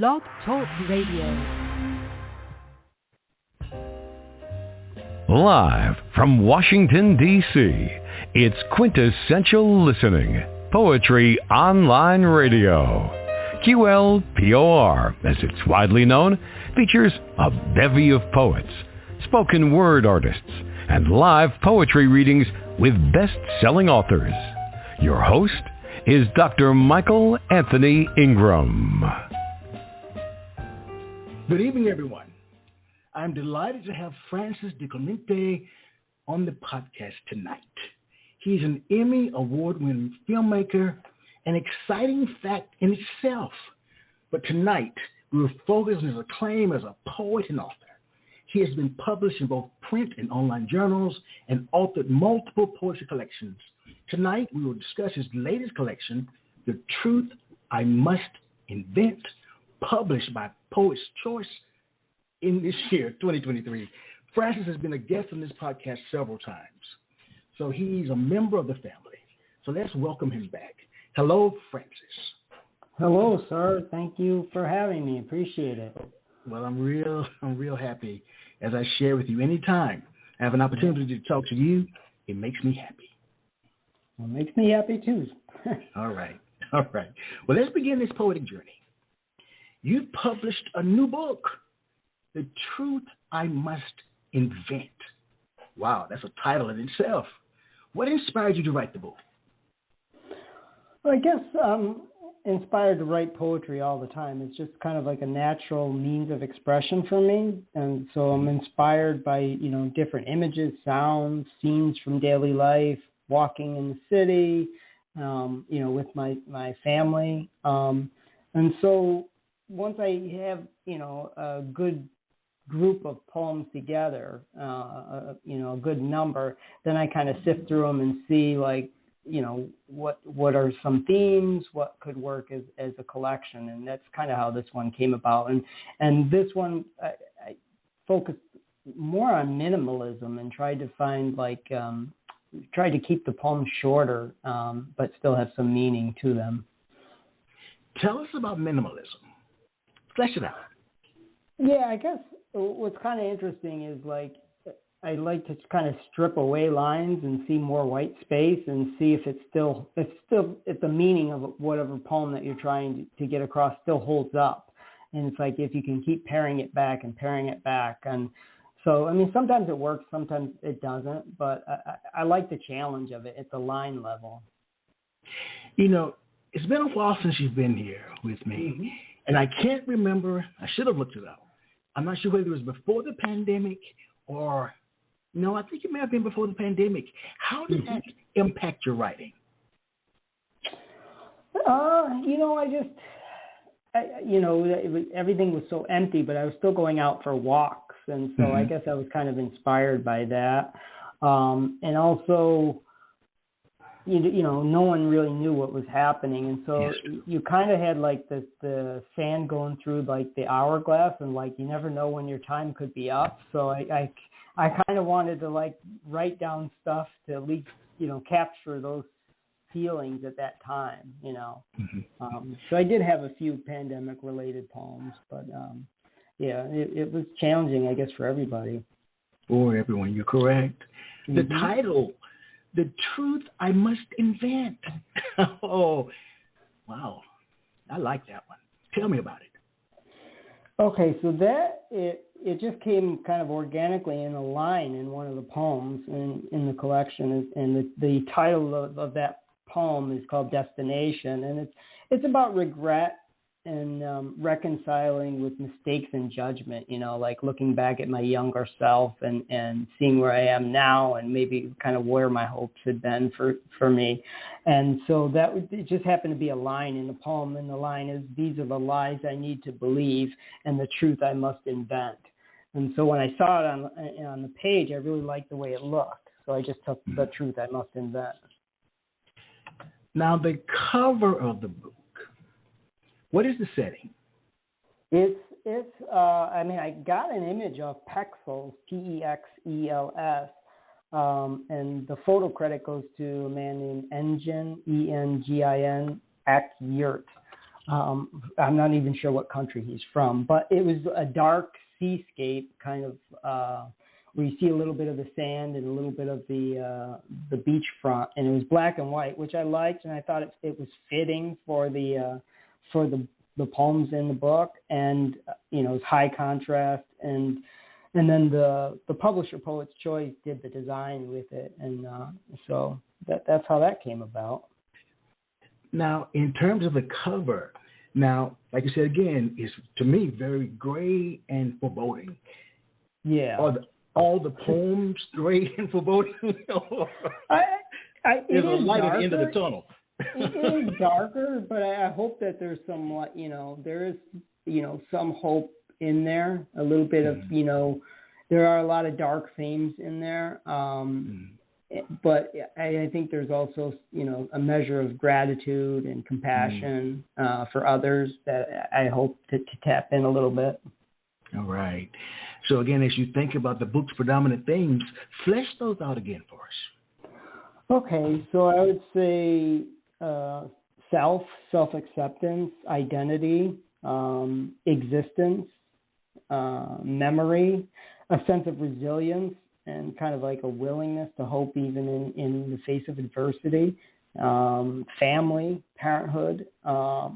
Blog Talk Radio. Live from Washington, D.C., it's Quintessential Listening, Poetry Online Radio. QLPOR, as it's widely known, features a bevy of poets, spoken word artists, and live poetry readings with best-selling authors. Your host is Dr. Michael Anthony Ingram. Good evening, everyone. I'm delighted to have Francis DiClemente on the podcast tonight. He's an Emmy Award-winning filmmaker, an exciting fact in itself. But tonight, we will focus on his acclaim as a poet and author. He has been published in both print and online journals and authored multiple poetry collections. Tonight, we will discuss his latest collection, The Truth I Must Invent, published by Poet's Choice in this year, 2023. Francis has been a guest on this podcast several times, so he's a member of the family. So let's welcome him back. Hello, Francis. Hello, sir. Thank you for having me. Appreciate it. Well, I'm real happy. As I share with you, anytime I have an opportunity to talk to you, it makes me happy. Well, it makes me happy too. All right. Well, let's begin this poetic journey. You published a new book, The Truth I Must Invent. Wow, that's a title in itself. What inspired you to write the book? Well, I guess I'm inspired to write poetry all the time. It's just kind of like a natural means of expression for me. And so I'm inspired by, different images, sounds, scenes from daily life, walking in the city, with my family. And so once I have, a good group of poems together, a good number, then I kind of sift through them and see what are some themes, what could work as a collection. And that's kind of how this one came about. And this one, I focused more on minimalism and tried to find tried to keep the poems shorter, but still have some meaning to them. Tell us about minimalism. Flesh it out. Yeah, I guess what's kind of interesting is I like to kind of strip away lines and see more white space and see if the meaning of whatever poem that you're trying to get across still holds up. And it's like if you can keep paring it back. And so, sometimes it works, sometimes it doesn't, but I like the challenge of it at the line level. It's been a while since you've been here with me, mm-hmm. And I can't remember. I should have looked it up. I'm not sure whether it was before the pandemic or, no, I think it may have been before the pandemic. How did that impact your writing? Everything was so empty, but I was still going out for walks. And so I guess I was kind of inspired by that. And also, no one really knew what was happening. And so you kind of had the sand going through the hourglass and you never know when your time could be up. So I kind of wanted to write down stuff to at least, capture those feelings at that time, So I did have a few pandemic related poems, but it was challenging, I guess, for everybody. For everyone, you're correct. Mm-hmm. The title, The Truth I Must Invent. Oh, wow. I like that one. Tell me about it. Okay, so it just came kind of organically in a line in one of the poems in the collection, and the title of that poem is called Destination, and it's about regret and reconciling with mistakes and judgment, looking back at my younger self and seeing where I am now and maybe kind of where my hopes had been for me. And so it just happened to be a line in the poem, and the line is, "These are the lies I need to believe and the truth I must invent." And so when I saw it on the page, I really liked the way it looked. So I just took The Truth I Must Invent. Now, the cover of the book, what is the setting? I got an image of Pexels, P-E-X-E-L-S, and the photo credit goes to a man named Engin, E-N-G-I-N, Yurt. I'm not even sure what country he's from, but it was a dark seascape kind of where you see a little bit of the sand and a little bit of the beachfront, and it was black and white, which I liked, and I thought it was fitting for the poems in the book, and it's high contrast, and then the publisher, Poet's Choice, did the design with it, and so that's how that came about. Now, in terms of the cover, now, like you said again, it's to me very gray and foreboding. Yeah. Are all the poems gray and foreboding? There's a light at the end of the tunnel. It is darker, but I hope that there's some, there is, some hope in there. A little bit of, there are a lot of dark themes in there. But I think there's also, a measure of gratitude and compassion for others that I hope to tap in a little bit. All right. So again, as you think about the book's predominant themes, flesh those out again for us. Okay, so I would say self-acceptance, identity, existence, memory, a sense of resilience, and kind of like a willingness to hope even in the face of adversity, family, parenthood. Our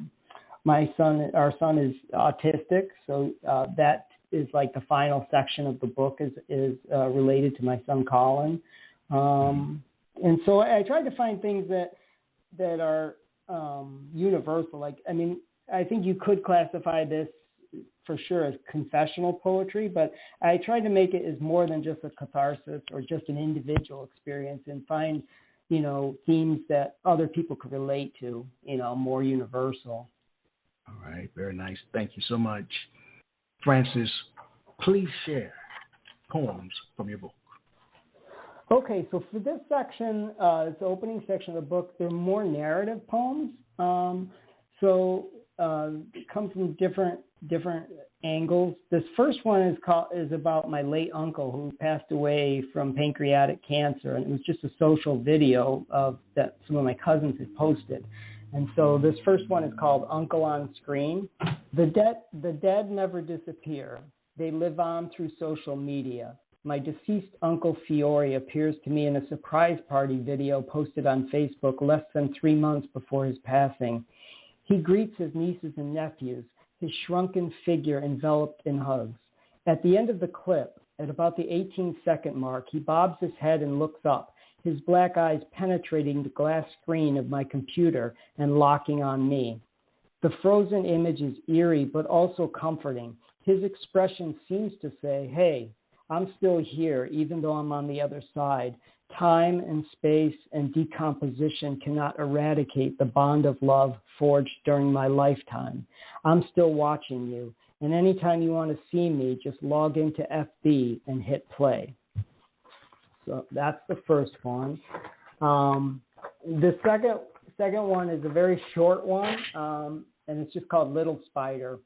son is autistic, so that is like the final section of the book is related to my son Colin. And so I tried to find things that are universal. I think you could classify this for sure as confessional poetry, but I tried to make it as more than just a catharsis or just an individual experience, and find, themes that other people could relate to, more universal. All right, very nice. Thank you so much. Francis, please share poems from your book. Okay, so for this section, it's the opening section of the book, they're more narrative poems. It comes from different angles. This first one is about my late uncle who passed away from pancreatic cancer, and it was just a social video that some of my cousins had posted. And so this first one is called Uncle on Screen. The dead never disappear. They live on through social media. My deceased Uncle Fiore appears to me in a surprise party video posted on Facebook less than 3 months before his passing. He greets his nieces and nephews, his shrunken figure enveloped in hugs. At the end of the clip, at about the 18-second mark, he bobs his head and looks up, his black eyes penetrating the glass screen of my computer and locking on me. The frozen image is eerie but also comforting. His expression seems to say, hey, I'm still here even though I'm on the other side. Time and space and decomposition cannot eradicate the bond of love forged during my lifetime. I'm still watching you, and anytime you want to see me, just log into FB and hit play. So that's the first one. The second one is a very short one, and it's just called Little Spider.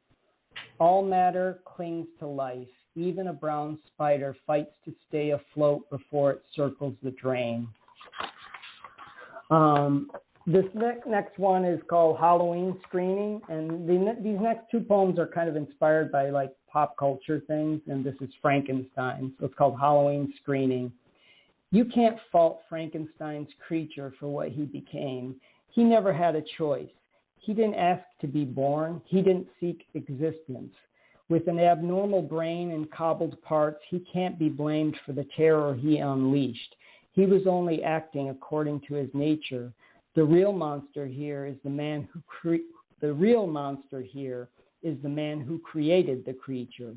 All matter clings to life. Even a brown spider fights to stay afloat before it circles the drain. This next one is called Halloween Screening, and these next two poems are kind of inspired by like pop culture things, and this is Frankenstein, so it's called Halloween Screening. You can't fault Frankenstein's creature for what he became. He never had a choice. He didn't ask to be born. He didn't seek existence. With an abnormal brain and cobbled parts, he can't be blamed for the terror he unleashed. He was only acting according to his nature. The real monster here is the man who created the creature.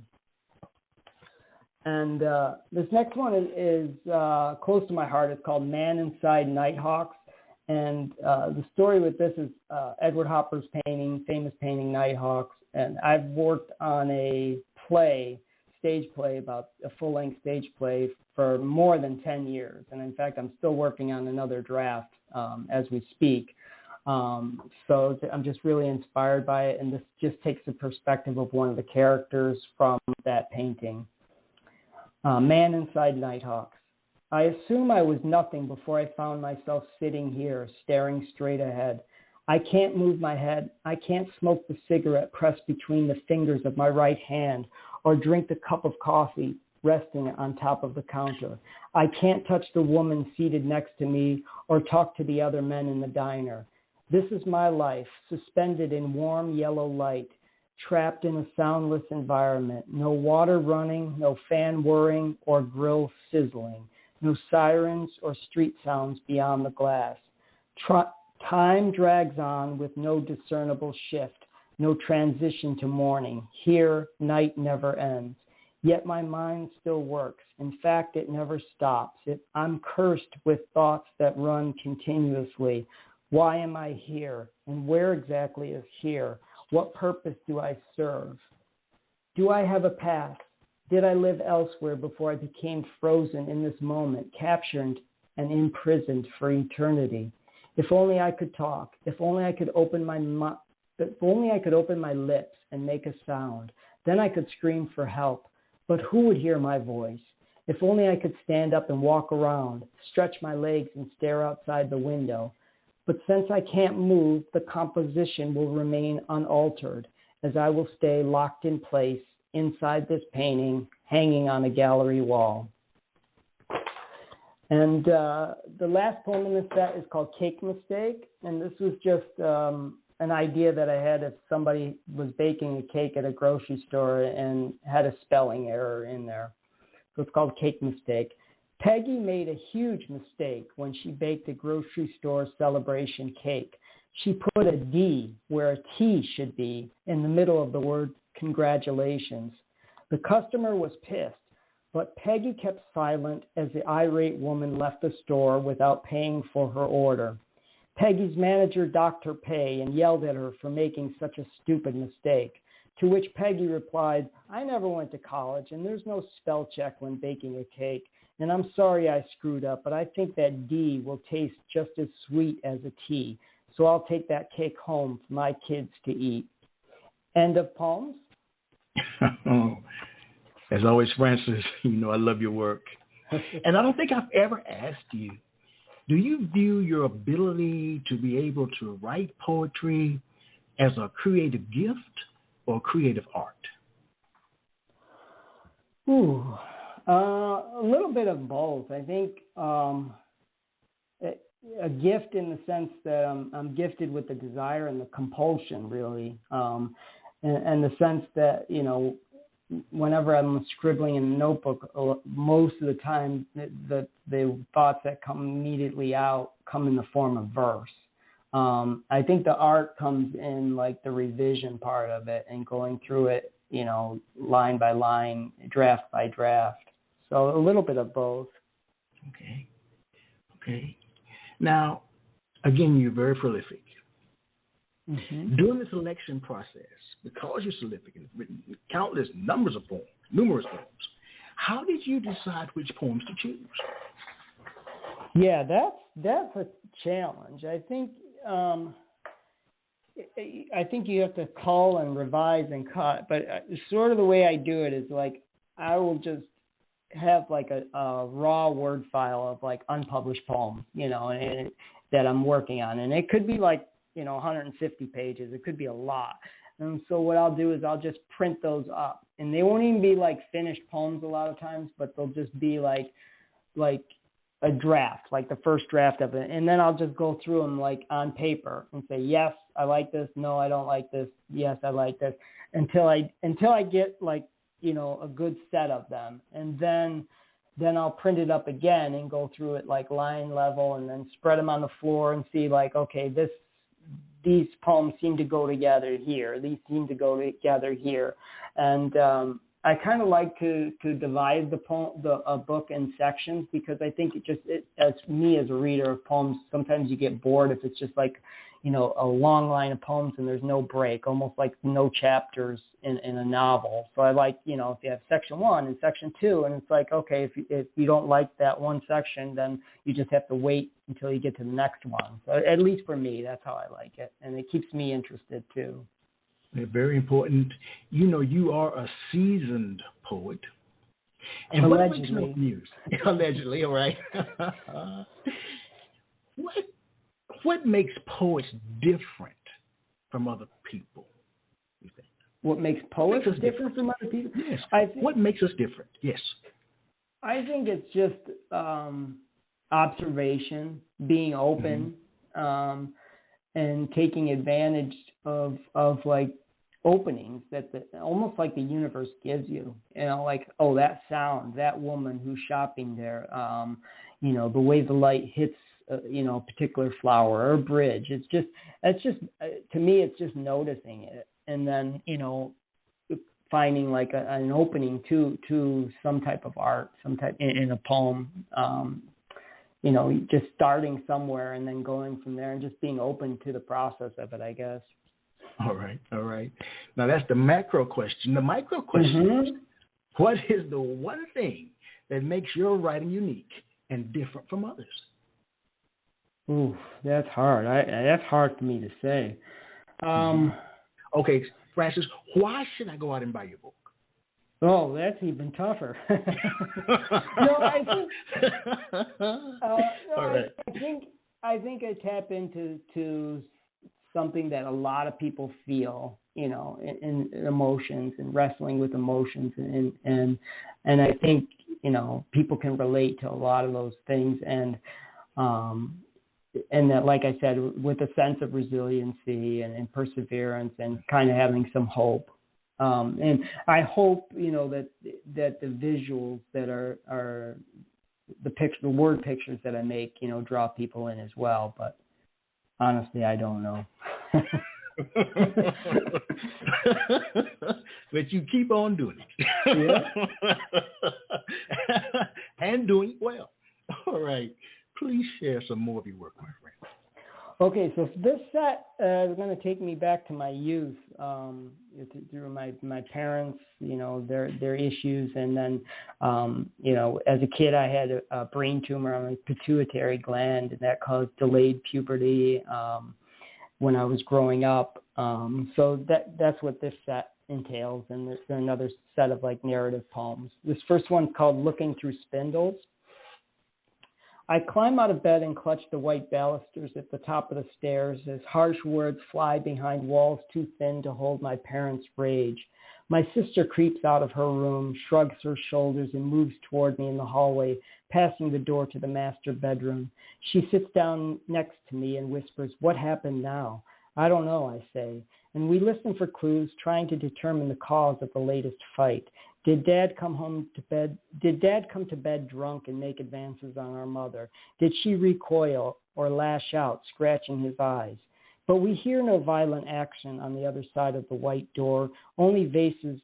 And this next one is close to my heart. It's called Man Inside Nighthawks. And the story with this is Edward Hopper's famous painting Nighthawks. And I've worked on a stage play, about a full-length stage play for more than 10 years. And in fact, I'm still working on another draft as we speak. So I'm just really inspired by it. And this just takes the perspective of one of the characters from that painting. Man Inside Nighthawks. I assume I was nothing before I found myself sitting here, staring straight ahead. I can't move my head. I can't smoke the cigarette pressed between the fingers of my right hand or drink the cup of coffee resting on top of the counter. I can't touch the woman seated next to me or talk to the other men in the diner. This is my life, suspended in warm yellow light, trapped in a soundless environment. No water running, no fan whirring or grill sizzling, no sirens or street sounds beyond the glass. Time drags on with no discernible shift, no transition to morning. Here, night never ends. Yet my mind still works. In fact, it never stops. I'm cursed with thoughts that run continuously. Why am I here? And where exactly is here? What purpose do I serve? Do I have a past? Did I live elsewhere before I became frozen in this moment, captured and imprisoned for eternity? If only I could talk. If only I could open my lips and make a sound. Then I could scream for help. But who would hear my voice? If only I could stand up and walk around, stretch my legs and stare outside the window. But since I can't move, the composition will remain unaltered, as I will stay locked in place inside this painting hanging on a gallery wall. And the last poem in this set is called Cake Mistake, and this was just an idea that I had if somebody was baking a cake at a grocery store and had a spelling error in there. So it's called Cake Mistake. Peggy made a huge mistake when she baked a grocery store celebration cake. She put a D where a T should be in the middle of the word congratulations. The customer was pissed, but Peggy kept silent as the irate woman left the store without paying for her order. Peggy's manager docked her pay and yelled at her for making such a stupid mistake, to which Peggy replied, I never went to college and there's no spell check when baking a cake, and I'm sorry I screwed up, but I think that D will taste just as sweet as a T, so I'll take that cake home for my kids to eat. End of poems. As always, Francis, I love your work. And I don't think I've ever asked you, do you view your ability to be able to write poetry as a creative gift or creative art? A little bit of both. I think a gift in the sense that I'm gifted with the desire and the compulsion, really, and the sense that, whenever I'm scribbling in a notebook, most of the time the thoughts that come immediately out come in the form of verse. I think the art comes in like the revision part of it and going through it, line by line, draft by draft. So a little bit of both. Okay. Now, again, you're very prolific. Mm-hmm. During the selection process, because you're prolific and written countless numerous poems, how did you decide which poems to choose? Yeah, that's a challenge. I think you have to cull and revise and cut, but sort of the way I do it is like I will just have like a raw word file of like unpublished poems, and that I'm working on, and it could be like 150 pages. It could be a lot. And so what I'll do is I'll just print those up, and they won't even be like finished poems a lot of times, but they'll just be like a draft, like the first draft of it. And then I'll just go through them like on paper and say, yes, I like this. No, I don't like this. Yes, I like this, until I get like, a good set of them. And then I'll print it up again and go through it like line level and then spread them on the floor and see like, okay, these poems seem to go together here. These seem to go together here. And I kind of like to divide a book in sections, because I think as me as a reader of poems, sometimes you get bored if it's just like, a long line of poems and there's no break, almost like no chapters in a novel. So I like, if you have section 1 and section 2, and it's like, okay, if you don't like that one section, then you just have to wait until you get to the next one. So at least for me, that's how I like it. And it keeps me interested too. They're very important. You are a seasoned poet. And allegedly. What makes music? Allegedly, all right. what makes poets different from other people, you think? What makes poets different from other people? Yes. What makes us different? Yes. I think it's just observation, being open, and taking advantage of like openings that almost like the universe gives you. You know, like, oh, that sound, that woman who's shopping there, you know, the way the light hits, you know, a particular flower or a bridge. It's just to me, it's just noticing it, and then, you know, finding like an opening to some type of art, some type in a poem. You know, just starting somewhere and then going from there, and just being open to the process of it, I guess. All right. Now that's the macro question. The micro question is, what is the one thing that makes your writing unique and different from others? Ooh, that's hard. That's hard for me to say. Okay, Francis, why should I go out and buy your book? Oh, that's even tougher. I think I tap into something that a lot of people feel, you know, in emotions and wrestling with emotions, and I think, you know, people can relate to a lot of those things, and that, like I said, with a sense of resiliency and perseverance and kind of having some hope. And I hope, you know, that the visuals that are the word pictures that I make, you know, draw people in as well. But honestly, I don't know. But you keep on doing it. Yeah. And doing it well. All right. Please share some more of your work, my friend. Okay, so this set is going to take me back to my youth, through my parents, you know, their issues, and then, you know, as a kid I had a brain tumor on my pituitary gland, and that caused delayed puberty when I was growing up. So that's what this set entails, and there's another set of like narrative poems. This first one's called Looking Through Spindles. I climb out of bed and clutch the white balusters at the top of the stairs as harsh words fly behind walls too thin to hold my parents' rage. My sister creeps out of her room, shrugs her shoulders, and moves toward me in the hallway, passing the door to the master bedroom. She sits down next to me and whispers, "What happened now?" "I don't know," I say, and we listen for clues, trying to determine the cause of the latest fight. Did Dad come to bed drunk and make advances on our mother? Did she recoil or lash out, scratching his eyes? But we hear no violent action on the other side of the white door, only voices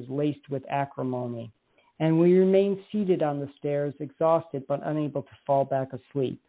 laced with acrimony. And we remain seated on the stairs, exhausted but unable to fall back asleep.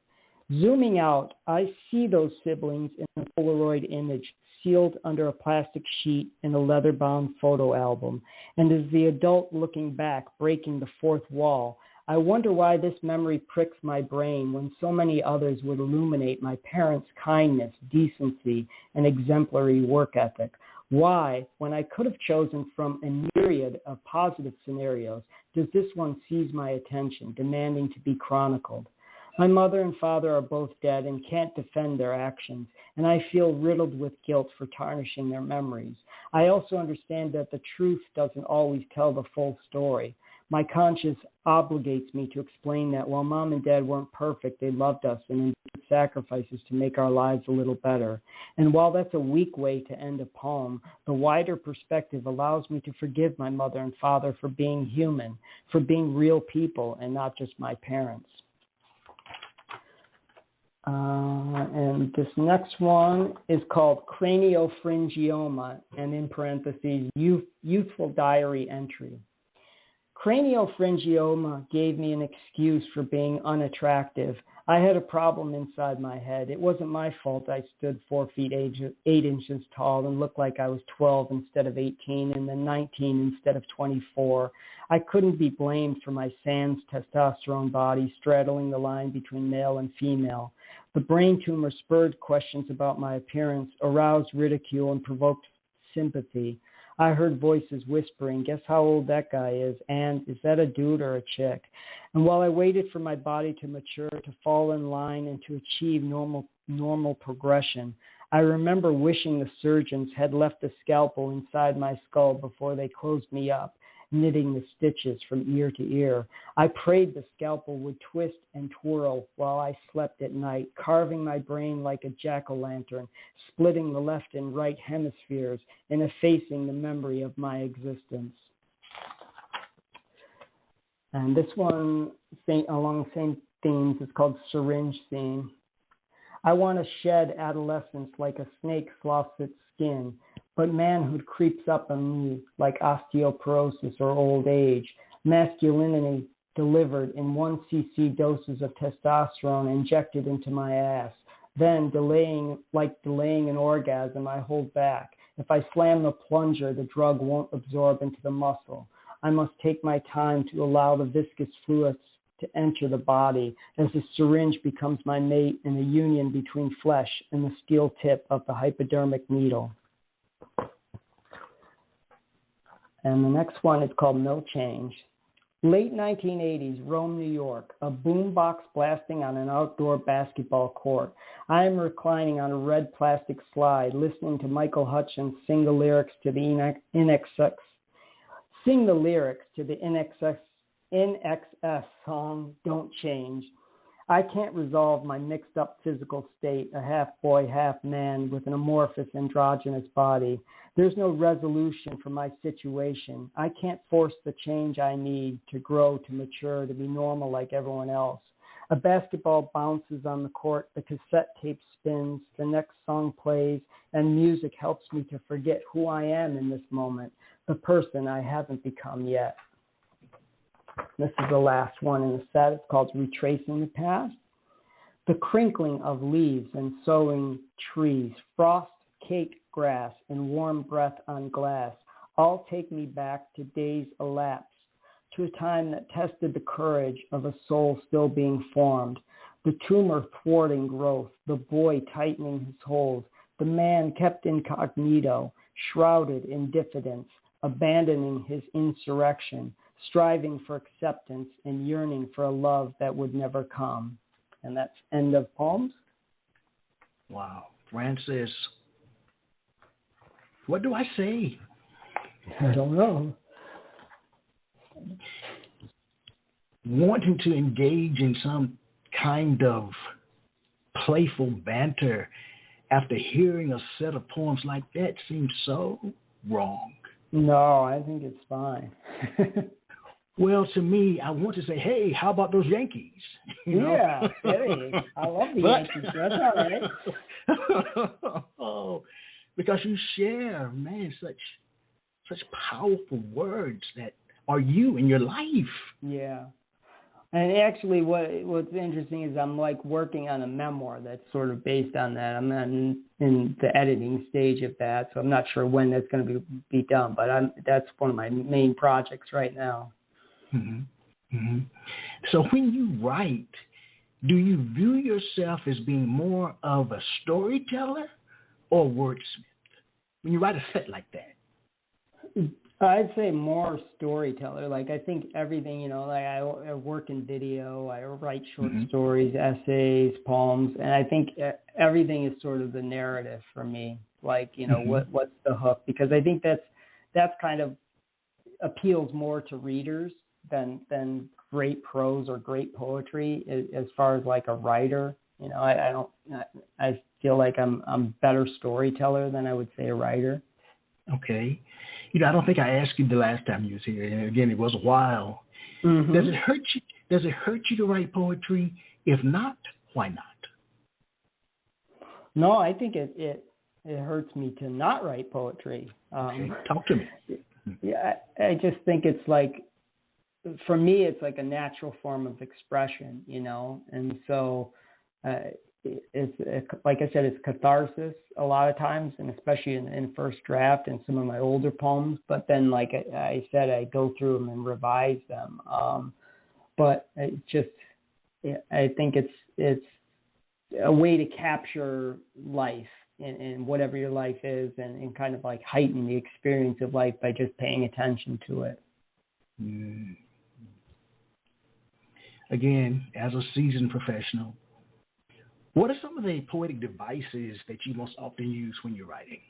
Zooming out, I see those siblings in a Polaroid image, sealed under a plastic sheet in a leather-bound photo album. And as the adult looking back, breaking the fourth wall, I wonder why this memory pricks my brain when so many others would illuminate my parents' kindness, decency, and exemplary work ethic. Why, when I could have chosen from a myriad of positive scenarios, does this one seize my attention, demanding to be chronicled? My mother and father are both dead and can't defend their actions, and I feel riddled with guilt for tarnishing their memories. I also understand that the truth doesn't always tell the full story. My conscience obligates me to explain that while Mom and Dad weren't perfect, they loved us and endured sacrifices to make our lives a little better. And while that's a weak way to end a poem, the wider perspective allows me to forgive my mother and father for being human, for being real people and not just my parents. And this next one is called Craniopharyngioma, and in parentheses, youthful diary entry. Craniopharyngioma gave me an excuse for being unattractive. I had a problem inside my head. It wasn't my fault I stood 4 feet 8 inches tall and looked like I was 12 instead of 18 and then 19 instead of 24. I couldn't be blamed for my sans testosterone body straddling the line between male and female. The brain tumor spurred questions about my appearance, aroused ridicule, and provoked sympathy. I heard voices whispering, "Guess how old that guy is," and "Is that a dude or a chick?" And while I waited for my body to mature, to fall in line, and to achieve normal normal progression. I remember wishing the surgeons had left the scalpel inside my skull before they closed me up, knitting the stitches from ear to ear. I prayed the scalpel would twist and twirl while I slept at night, carving my brain like a jack-o'-lantern, splitting the left and right hemispheres and effacing the memory of my existence. And this one, along the same themes, is called Syringe Scene. I want to shed adolescence like a snake sloughs its skin, but manhood creeps up on me like osteoporosis or old age, masculinity delivered in 1 cc doses of testosterone injected into my ass. Then, delaying an orgasm, I hold back. If I slam the plunger, the drug won't absorb into the muscle. I must take my time to allow the viscous fluids to enter the body as the syringe becomes my mate in a union between flesh and the steel tip of the hypodermic needle. And the next one is called No Change. Late 1980s, Rome, New York, a boombox blasting on an outdoor basketball court. I am reclining on a red plastic slide, listening to Michael Hutchence sing the lyrics to the INXS song, Don't Change. I can't resolve my mixed up physical state, a half boy, half man with an amorphous androgynous body. There's no resolution for my situation. I can't force the change I need to grow, to mature, to be normal like everyone else. A basketball bounces on the court, the cassette tape spins, the next song plays, and music helps me to forget who I am in this moment, the person I haven't become yet. This is the last one in the set. It's called Retracing the Past. The crinkling of leaves and sowing trees, frost, cake, grass, and warm breath on glass all take me back to days elapsed, to a time that tested the courage of a soul still being formed, the tumor thwarting growth, the boy tightening his hold, the man kept incognito, shrouded in diffidence, abandoning his insurrection, striving for acceptance and yearning for a love that would never come. And that's end of poems. Wow. Francis, what do I say? I don't know. Wanting to engage in some kind of playful banter after hearing a set of poems like that seems so wrong. No, I think it's fine. Well, to me, I want to say, hey, how about those Yankees? You know? Yeah, hey, I love the Yankees. That's all right. Oh, because you share, man, such powerful words that are you in your life. Yeah. And actually, what's interesting is I'm like working on a memoir that's sort of based on that. I'm not in the editing stage of that, so I'm not sure when that's going to be done. But that's one of my main projects right now. Mm-hmm. Mm-hmm. So when you write, do you view yourself as being more of a storyteller or wordsmith when you write a set like that? I'd say more storyteller. Like, I think everything, like I work in video, I write short stories, essays, poems, and I think everything is sort of the narrative for me. Like, what's the hook? Because I think that's kind of appeals more to readers than great prose or great poetry as far as like a writer. I feel like I'm better storyteller than I would say a writer. Okay. I don't think I asked you the last time you was here, and again, it was a while. Mm-hmm. Does it hurt you to write poetry? If not, why not? No, I think it hurts me to not write poetry. Okay. Talk to me. Yeah, I just think it's like, for me, it's like a natural form of expression, and so it's like I said, it's catharsis a lot of times, and especially in first draft and some of my older poems. But then, like I said, I go through them and revise them. But it's just, I think it's a way to capture life and whatever your life is, and kind of like heighten the experience of life by just paying attention to it. Mm. Again, as a seasoned professional, What are some of the poetic devices that you most often use when you're writing?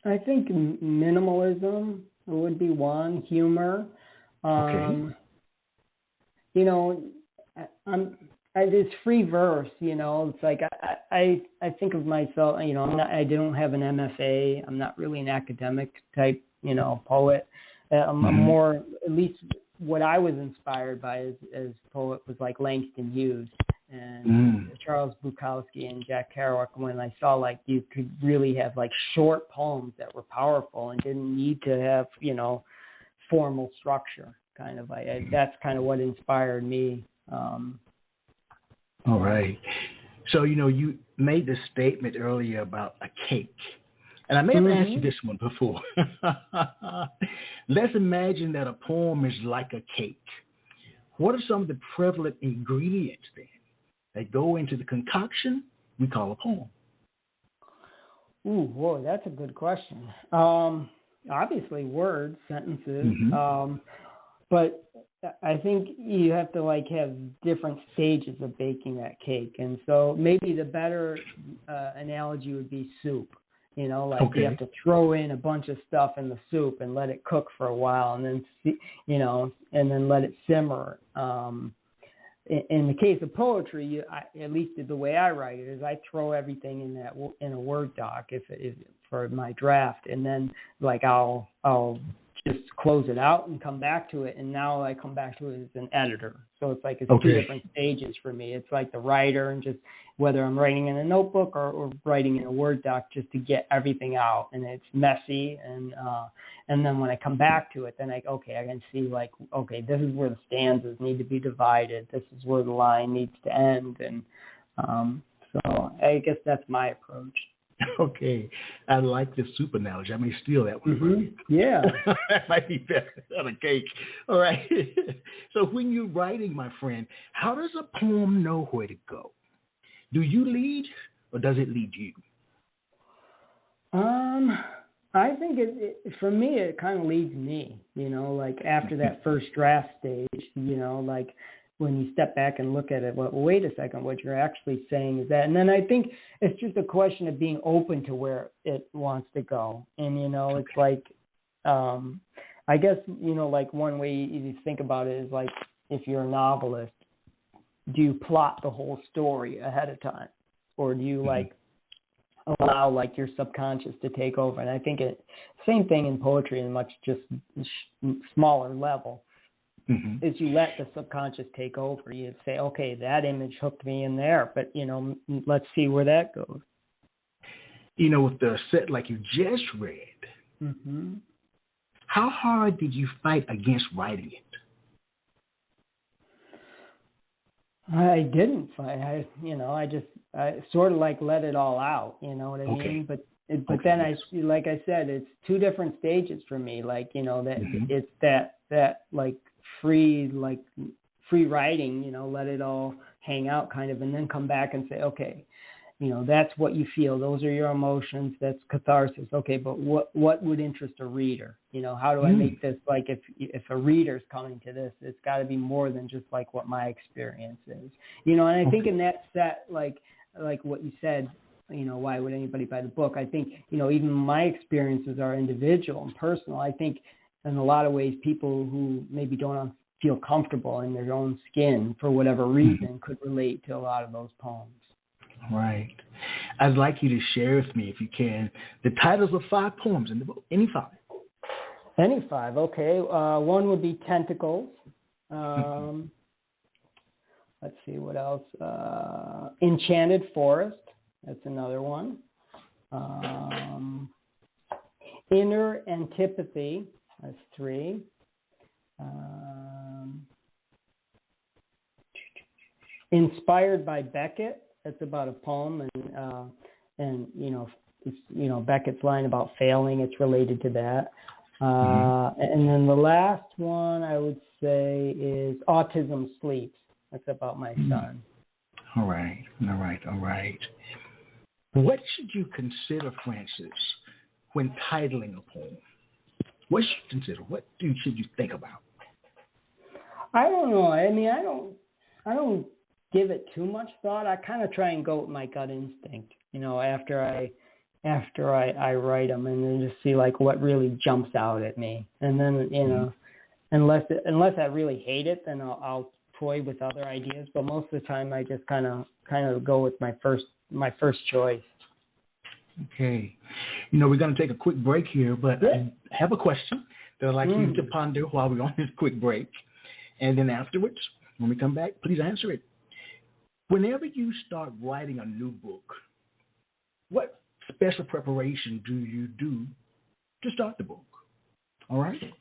I think minimalism would be one. Humor. Okay. You know, it's free verse. You know, it's like I think of myself. You know, I don't have an MFA. I'm not really an academic type, you know, poet. I'm more, at least what I was inspired by as poet was like Langston Hughes and Charles Bukowski and Jack Kerouac, when I saw like you could really have like short poems that were powerful and didn't need to have, you know, formal structure. Kind of, that's kind of what inspired me. All right. So, you know, you made the statement earlier about a cake. And I may have asked you this one before. Let's imagine that a poem is like a cake. What are some of the prevalent ingredients then that go into the concoction we call a poem? Ooh, whoa, that's a good question. Obviously, words, sentences, but I think you have to like have different stages of baking that cake, and so maybe the better analogy would be soup. You know, like you have to throw in a bunch of stuff in the soup and let it cook for a while, and then and then let it simmer. In the case of poetry, at least the way I write it is I throw everything in a Word doc if for my draft, and then like I'll just close it out and come back to it, and now I come back to it as an editor. So it's like it's two different stages for me. It's like the writer, and just whether I'm writing in a notebook or writing in a Word doc, just to get everything out, and it's messy, and then when I come back to it, then I can see like, okay, this is where the stanzas need to be divided. This is where the line needs to end, and so I guess that's my approach. Okay, I like the soup analogy. I may steal that one. Yeah. That might be better than a cake. All right. So when you're writing, my friend, how does a poem know where to go? Do you lead, or does it lead you? I think for me, it kind of leads me, you know, like after that first draft stage, you know, like when you step back and look at it, well, wait a second, what you're actually saying is that. And then I think it's just a question of being open to where it wants to go. And, you know, it's like, I guess, you know, like one way you think about it is like if you're a novelist, do you plot the whole story ahead of time? Or do you like allow like your subconscious to take over? And I think same thing in poetry in much just smaller level. Is you let the subconscious take over. You say, okay, that image hooked me in there, but, you know, let's see where that goes. You know, with the set like you just read, how hard did you fight against writing it? I didn't fight. I sort of like let it all out. You know what I mean? But then like I said, it's two different stages for me. Like, you know, that it's that like free writing, you know, let it all hang out kind of, and then come back and say, okay, you know, that's what you feel. Those are your emotions. That's catharsis. Okay, but what would interest a reader? You know, how do I make this, like, if a reader's coming to this, it's got to be more than just like what my experience is. You know, and I think in that set, like what you said, you know, why would anybody buy the book? I think, you know, even my experiences are individual and personal. I think in a lot of ways, people who maybe don't feel comfortable in their own skin for whatever reason could relate to a lot of those poems. Right. I'd like you to share with me, if you can, the titles of 5 poems in the book. Any 5. Any 5, okay. One would be Tentacles. Let's see, what else? Enchanted Forest. That's another one. Inner Antipathy. That's 3. Inspired by Beckett. That's about a poem, and you know, it's, you know, Beckett's line about failing. It's related to that. And then the last one I would say is Autism Sleeps. That's about my son. All right. What should you consider, Francis, when titling a poem? What should you consider? What should you think about? I don't know. I mean, I don't give it too much thought. I kind of try and go with my gut instinct, after I write them, and then just see like what really jumps out at me. And then, unless I really hate it, then I'll toy with other ideas. But most of the time, I just kind of go with my first choice. Okay. We're going to take a quick break here, but I have a question that I'd like you to ponder while we're on this quick break. And then afterwards, when we come back, please answer it. Whenever you start writing a new book, what special preparation do you do to start the book? All right?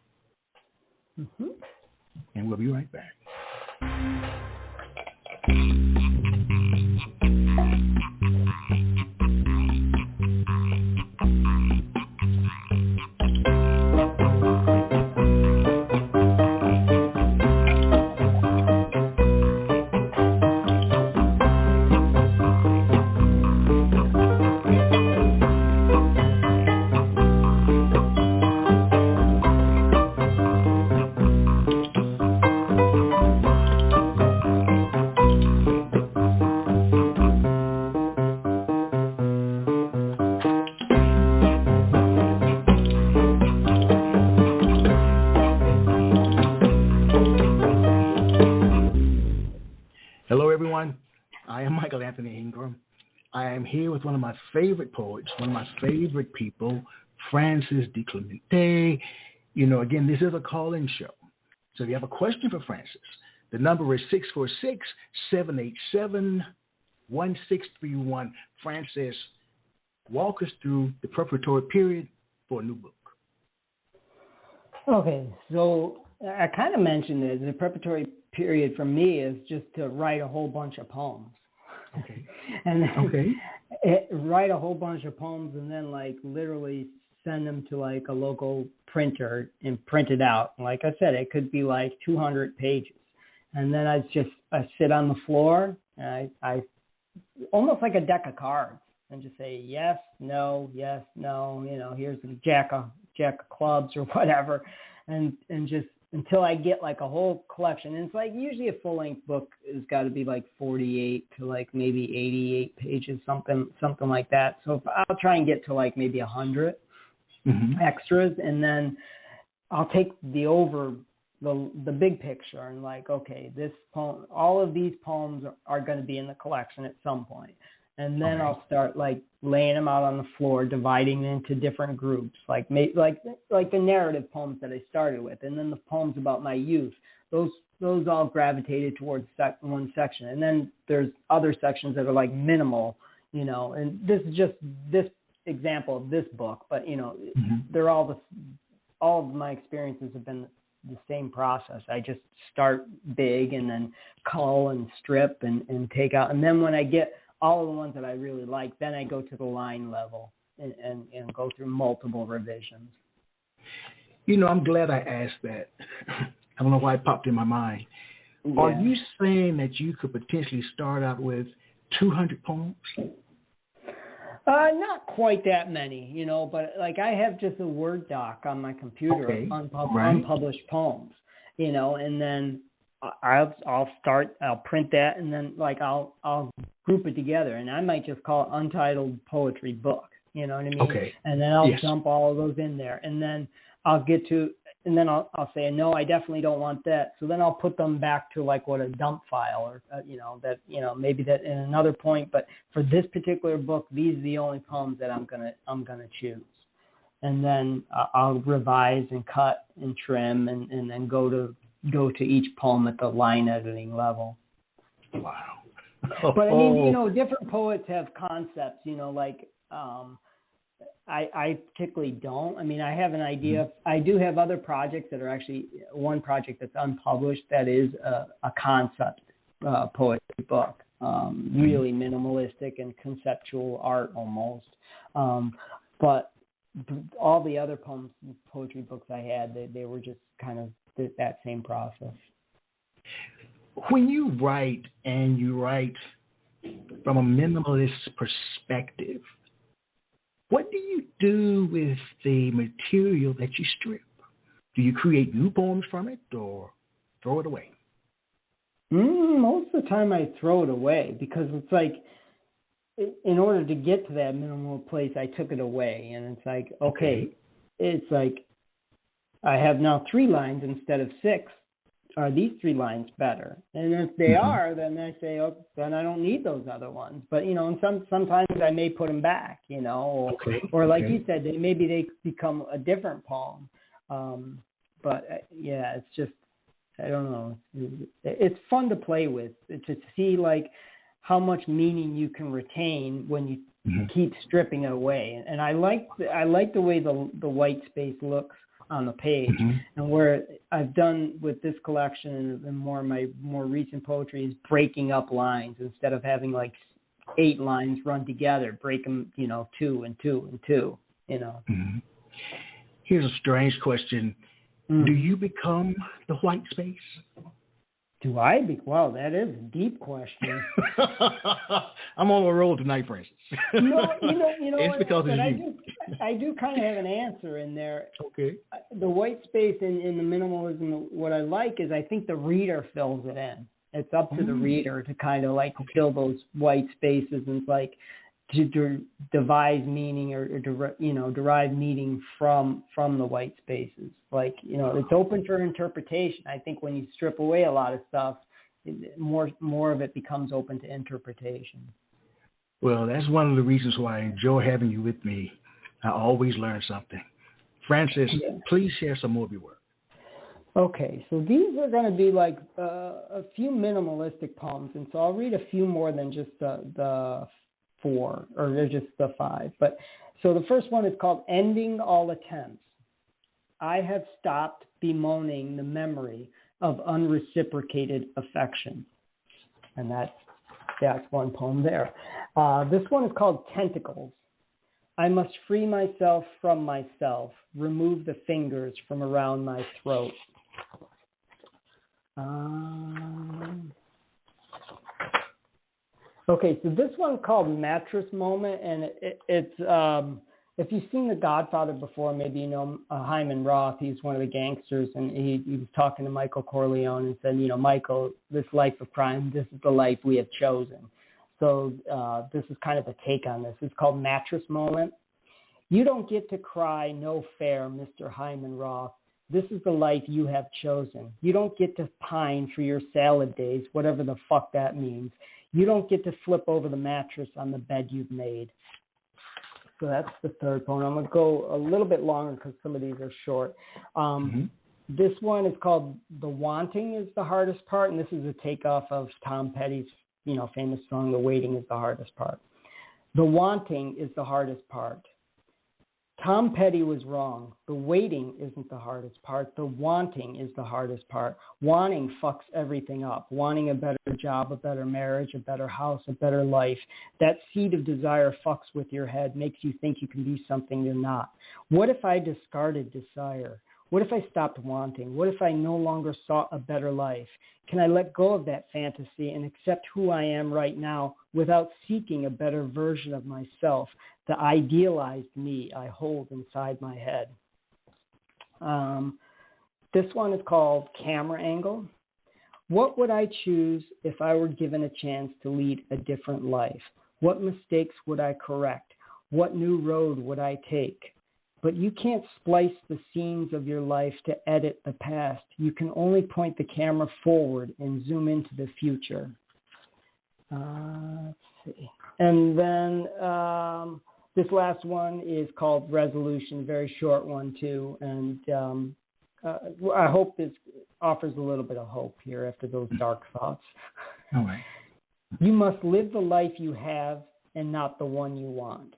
Mm-hmm. And we'll be right back. One of my favorite poets, one of my favorite people, Frances DiClemente. Again, this is a call-in show. So if you have a question for Frances, the number is 646-787-1631. Frances, walk us through the preparatory period for a new book. Okay, so I kind of mentioned it. The preparatory period for me is just to write a whole bunch of poems. Okay. And then write a whole bunch of poems and then like literally send them to like a local printer and print it out. Like I said, it could be like 200 pages. And then I sit on the floor and I almost like a deck of cards and just say yes, no, here's the jack of clubs or whatever, and just until I get like a whole collection. And it's like usually a full-length book has got to be like 48 to like maybe 88 pages, something like that. So I'll try and get to like maybe 100 extras, and then I'll take the big picture and like, okay, this poem, all of these poems are going to be in the collection at some point. And then I'll start like laying them out on the floor, dividing them into different groups, like the narrative poems that I started with, and then the poems about my youth. Those all gravitated towards one section, and then there's other sections that are like minimal, And this is just this example of this book, but they're all of my experiences have been the same process. I just start big and then cull and strip and take out, and then when I get all of the ones that I really like, then I go to the line level and go through multiple revisions. I'm glad I asked that. I don't know why it popped in my mind. Yeah. Are you saying that you could potentially start out with 200 poems? Not quite that many, but like I have just a Word doc on my computer of unpublished poems, and then I'll print that, and then like I'll group it together, and I might just call it Untitled Poetry Book, you know what I mean? Okay. And then I'll dump all of those in there, and then I'll I'll say, no, I definitely don't want that. So then I'll put them back to like what a dump file or, maybe that in another point, but for this particular book, these are the only poems that I'm going to choose. And then I'll revise and cut and trim and then go to each poem at the line editing level. Wow. But I mean, different poets have concepts, I particularly don't. I mean, I have an idea. I do have other projects that are actually one project that's unpublished that is a concept poetry book, really minimalistic and conceptual art almost. But all the other poetry books I had, they were just kind of that same process. When you write, and you write from a minimalist perspective, what do you do with the material that you strip? Do you create new poems from it or throw it away? Most of the time I throw it away because it's like, in order to get to that minimal place, I took it away. And it's like, okay, it's like I have now 3 lines instead of 6. Are these 3 lines better? And if they are, then I say, oh, then I don't need those other ones. But, and sometimes I may put them back, or like you said, maybe they become a different poem. But it's just, I don't know. It's fun to play with, to see like how much meaning you can retain when you keep stripping it away. And I like the way the white space looks on the page, and where I've done with this collection and my more recent poetry is breaking up lines instead of having like 8 lines run together, break them, 2 and 2 and 2, Here's a strange question. Do you become the white space? Do I? Wow, that is a deep question. I'm on a roll tonight, Francis. No, it's because of you. I do kind of have an answer in there. Okay. The white space in the minimalism, what I like is I think the reader fills it in. It's up to the reader to kind of like fill those white spaces and like to devise meaning or derive meaning from the white spaces. Like, it's open for interpretation. I think when you strip away a lot of stuff, more of it becomes open to interpretation. Well, that's one of the reasons why I enjoy having you with me. I always learn something. Francis, please share some more of your work. Okay, so these are going to be like a few minimalistic poems, and so I'll read a few more than just the 4, or they're just the 5. But so the first one is called Ending All Attempts. I have stopped bemoaning the memory of unreciprocated affection. And that's one poem there. This one is called Tentacles. I must free myself from myself, remove the fingers from around my throat. Okay, so this one's called Mattress Moment, and it's if you've seen The Godfather before, maybe you know Hyman Roth. He's one of the gangsters, and he was talking to Michael Corleone and said, Michael, this life of crime, this is the life we have chosen. So this is kind of a take on this. It's called Mattress Moment. You don't get to cry, no fair, Mr. Hyman Roth. This is the life you have chosen. You don't get to pine for your salad days, whatever the fuck that means. You don't get to flip over the mattress on the bed you've made. So that's the third poem. I'm going to go a little bit longer because some of these are short. This one is called The Wanting is the Hardest Part, and this is a takeoff of Tom Petty's famous song, The Waiting is the Hardest Part. The wanting is the hardest part. Tom Petty was wrong. The waiting isn't the hardest part. The wanting is the hardest part. Wanting fucks everything up. Wanting a better job, a better marriage, a better house, a better life. That seed of desire fucks with your head, makes you think you can be something you're not. What if I discarded desire? What if I stopped wanting? What if I no longer sought a better life? Can I let go of that fantasy and accept who I am right now without seeking a better version of myself, the idealized me I hold inside my head? This one is called Camera Angle. What would I choose if I were given a chance to lead a different life? What mistakes would I correct? What new road would I take? But you can't splice the scenes of your life to edit the past. You can only point the camera forward and zoom into the future. Let's see. And then this last one is called Resolution, very short one too. And I hope this offers a little bit of hope here after those dark thoughts. All right. You must live the life you have and not the one you want.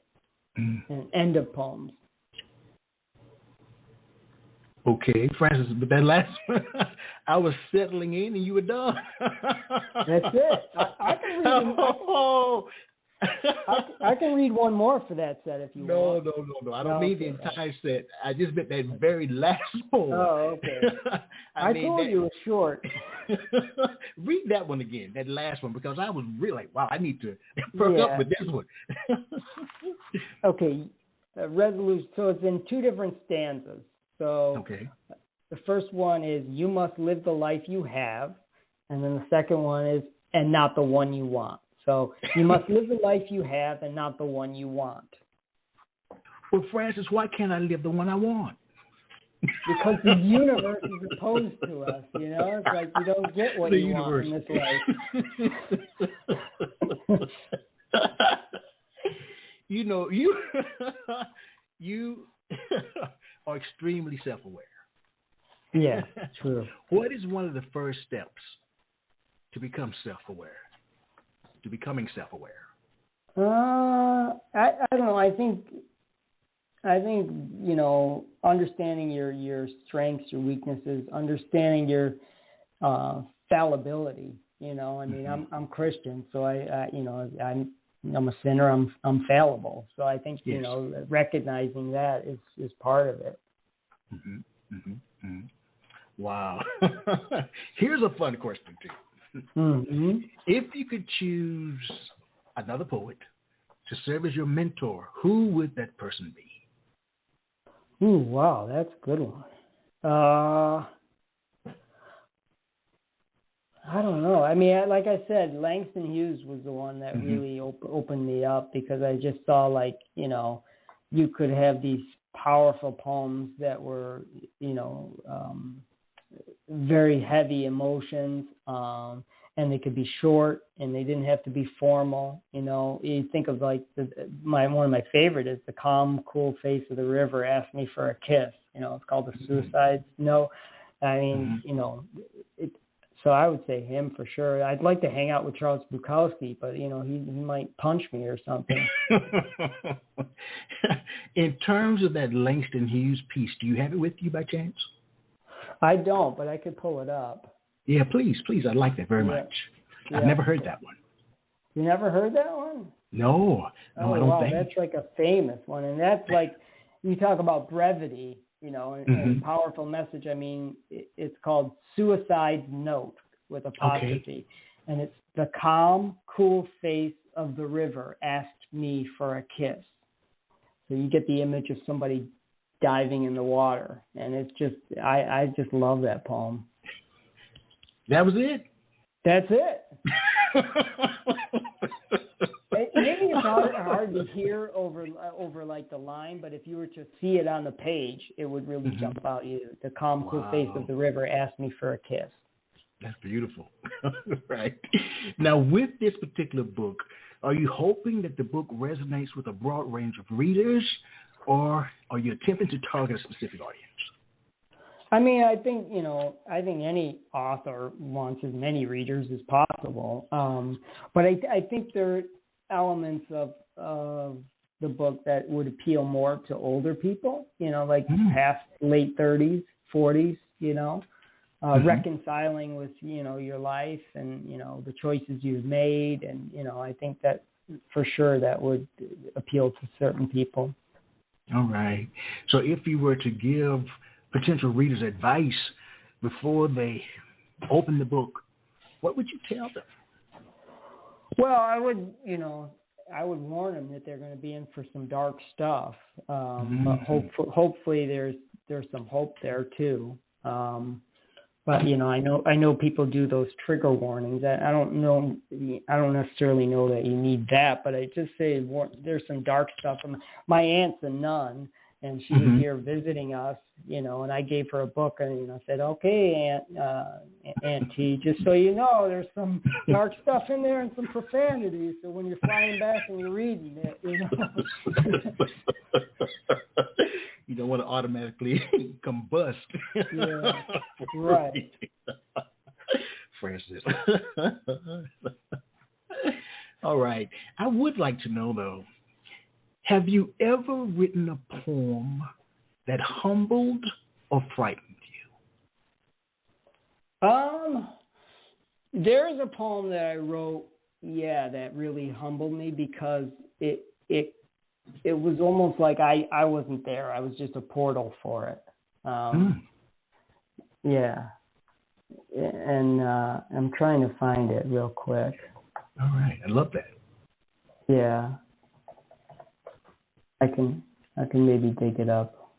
And end of poems. Okay, Francis, but that last one, I was settling in and you were done. That's it. I can read I can read one more for that set if you want. No. I don't need the entire set. I just meant that very last one. Oh, okay. I told you it was short. Read that one again, that last one, because I was really like, wow, I need to perk up with this one. Okay, resolution. So it's in 2 different stanzas. So the first one is, you must live the life you have And then the second one is, and not the one you want. So you must live the life you have and not the one you want. Well, Francis, why can't I live the one I want? Because the universe is opposed to us, you know? It's like you don't get what you want in this life. You know, you are extremely self-aware. Yeah, true. What is one of the first steps to become self-aware, to becoming self-aware? I don't know. I think you know, understanding your strengths, your weaknesses, understanding your fallibility. You know, I mean, I'm Christian, so I'm a sinner. I'm fallible. So I think you know, recognizing that is part of it. Mm-hmm. Mm-hmm. Mm-hmm. Wow. Here's a fun question too. Mm-hmm. If you could choose another poet to serve as your mentor, who would that person be? Ooh, wow, that's a good one. I don't know. I mean, like I said, Langston Hughes was the one that really opened me up, because I just saw, like, you know, you could have these powerful poems that were, you know, very heavy emotions, and they could be short, and they didn't have to be formal. You know, you think of like one of my favorite is The Calm, Cool Face of the River Asked Me for a Kiss. You know, it's called The Suicide Note. I mean, you know, so I would say him for sure. I'd like to hang out with Charles Bukowski, but, you know, he might punch me or something. In terms of that Langston Hughes piece, do you have it with you by chance? I don't, but I could pull it up. Yeah, please. I'd like that very much. Yeah. I've never heard that one. You never heard that one? No, I don't think. That's like a famous one. And that's like, you talk about brevity, you know, and powerful message. I mean, it's called Suicide Note with apostrophe. Okay. And it's The Calm, Cool Face of the River Asked Me for a Kiss. So you get the image of somebody diving in the water. And it's just, I just love that poem. That was it? That's it. Maybe it's hard to hear over like the line, but if you were to see it on the page, it would really jump out you. The calm, cool face of the river asked me for a kiss. That's beautiful. Right. Now, with this particular book, are you hoping that the book resonates with a broad range of readers, or are you attempting to target a specific audience? I mean, I think any author wants as many readers as possible. But I think there are elements of the book that would appeal more to older people, you know, like past late 30s, 40s, you know, reconciling with, you know, your life and, you know, the choices you've made. And, you know, I think that for sure that would appeal to certain people. All right. So if you were to give potential readers advice before they open the book, what would you tell them? Well, I would warn them that they're going to be in for some dark stuff. But hopefully there's some hope there too. But you know, I know people do those trigger warnings. I don't necessarily know that you need that, but I just say there's some dark stuff. My aunt's a nun, and she was here visiting us, you know, and I gave her a book, and you know, I said, okay, Aunt T, just so you know, there's some dark stuff in there and some profanity. So when you're flying back and you're reading it, you know. You don't want to automatically combust. Yeah, right. Francis. All right. I would like to know, though, have you ever written a poem that humbled or frightened you? There's a poem that I wrote, that really humbled me because it was almost like I wasn't there. I was just a portal for it. Yeah. And I'm trying to find it real quick. All right. I love that. Yeah. I can maybe dig it up.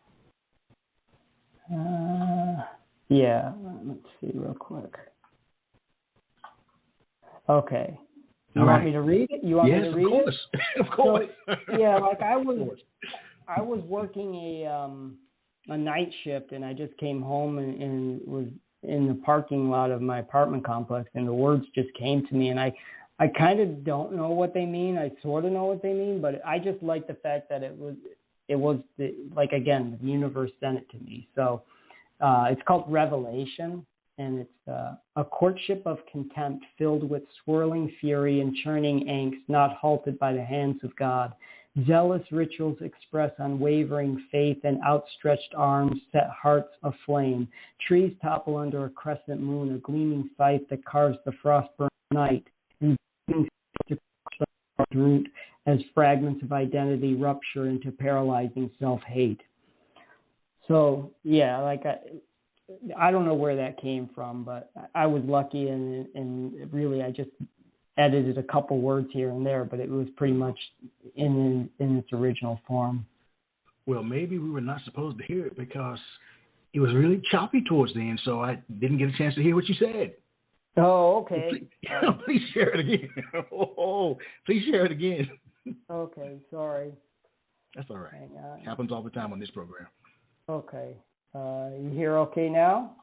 Yeah. Let's see real quick. Okay. You All want right. me to read it? You want Yes, me to read it? of course. So, yeah, like I was working a night shift, and I just came home and was in the parking lot of my apartment complex, and the words just came to me, and I kind of don't know what they mean. I sort of know what they mean, but I just like the fact that it was like, again, the universe sent it to me. So it's called Revelation, and it's a courtship of contempt filled with swirling fury and churning angst, not halted by the hands of God. Zealous rituals express unwavering faith, and outstretched arms set hearts aflame. Trees topple under a crescent moon, a gleaming scythe that carves the frost-burnt night, and to root as fragments of identity rupture into paralyzing self-hate. So, yeah, like I don't know where that came from, but I was lucky, and really I just edited a couple words here and there, but it was pretty much in its original form. Well, maybe we were not supposed to hear it because it was really choppy towards the end, so I didn't get a chance to hear what you said. Oh, okay. Please share it again. Please share it again. Okay, sorry. That's all right. Hang on. Happens all the time on this program. Okay. You hear okay now?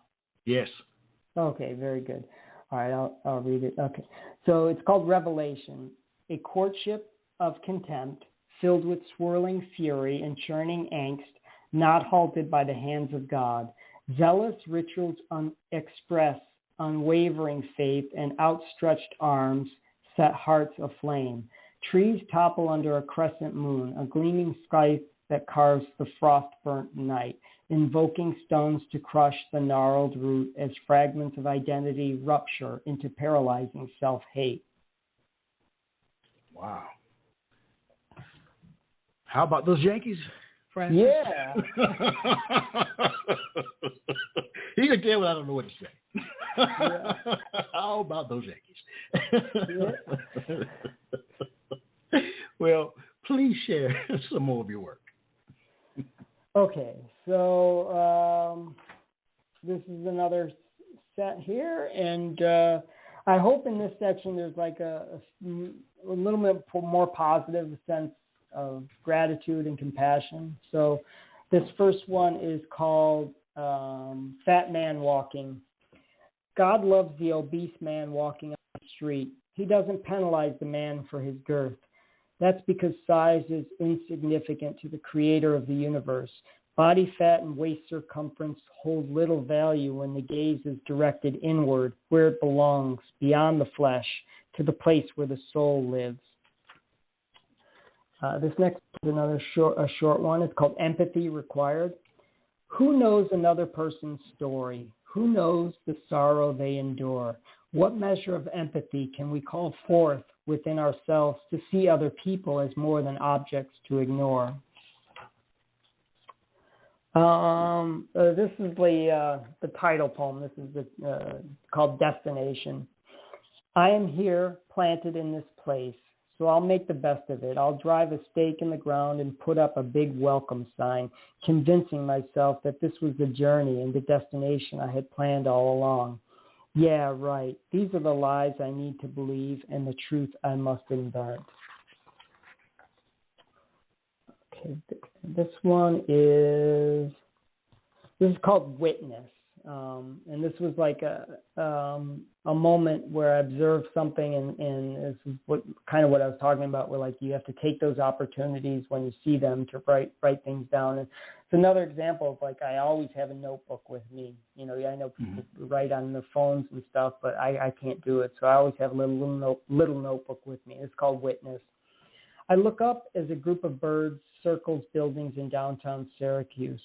Yes. Okay, very good. All right, I'll read it. Okay. So it's called Revelation, a courtship of contempt filled with swirling fury and churning angst, not halted by the hands of God. Zealous rituals express unwavering faith, and outstretched arms set hearts aflame. Trees topple under a crescent moon, a gleaming scythe that carves the frost-burnt night, invoking stones to crush the gnarled root as fragments of identity rupture into paralyzing self-hate. Wow. How about those Yankees, Francis? Yeah. You can tell when I don't know what to say. Yeah. How about those Yankees? Yeah. Well, please share some more of your work. Okay, so this is another set here, and I hope in this section there's like a little bit more positive sense of gratitude and compassion. So this first one is called Fat Man Walking. God loves the obese man walking on the street. He doesn't penalize the man for his girth. That's because size is insignificant to the creator of the universe. Body fat and waist circumference hold little value when the gaze is directed inward, where it belongs, beyond the flesh, to the place where the soul lives. This next is a short one. It's called Empathy Required. Who knows another person's story? Who knows the sorrow they endure? What measure of empathy can we call forth within ourselves to see other people as more than objects to ignore? This is the title poem. This is called Destination. I am here, planted in this place, so I'll make the best of it. I'll drive a stake in the ground and put up a big welcome sign, convincing myself that this was the journey and the destination I had planned all along. Yeah, right. These are the lies I need to believe and the truth I must invent. Okay, this one is called Witness. And this was like a moment where I observed something, and this is what I was talking about, where like you have to take those opportunities when you see them to write things down. And it's another example of like I always have a notebook with me. You know, I know people write on their phones and stuff, but I can't do it, so I always have a little notebook with me. It's called Witness. I look up as a group of birds circles buildings in downtown Syracuse.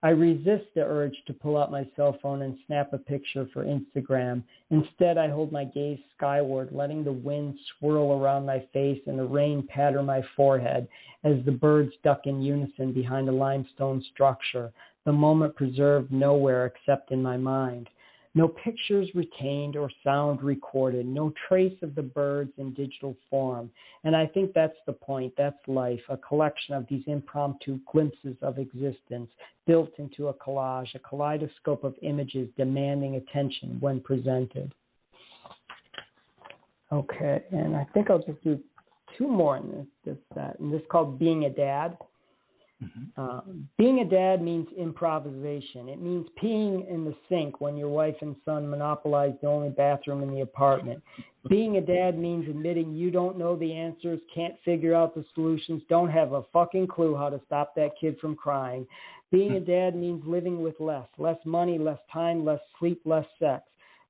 I resist the urge to pull out my cell phone and snap a picture for Instagram. Instead, I hold my gaze skyward, letting the wind swirl around my face and the rain patter my forehead as the birds duck in unison behind a limestone structure, the moment preserved nowhere except in my mind. No pictures retained or sound recorded, no trace of the birds in digital form. And I think that's the point. That's life, a collection of these impromptu glimpses of existence built into a collage, a kaleidoscope of images demanding attention when presented. Okay, and I think I'll just do two more in this set, and this is called Being a Dad. Being a dad means improvisation. It means peeing in the sink when your wife and son monopolize the only bathroom in the apartment. Being a dad means admitting you don't know the answers, can't figure out the solutions, don't have a fucking clue how to stop that kid from crying. Being a dad means living with less money, less time, less sleep, less sex.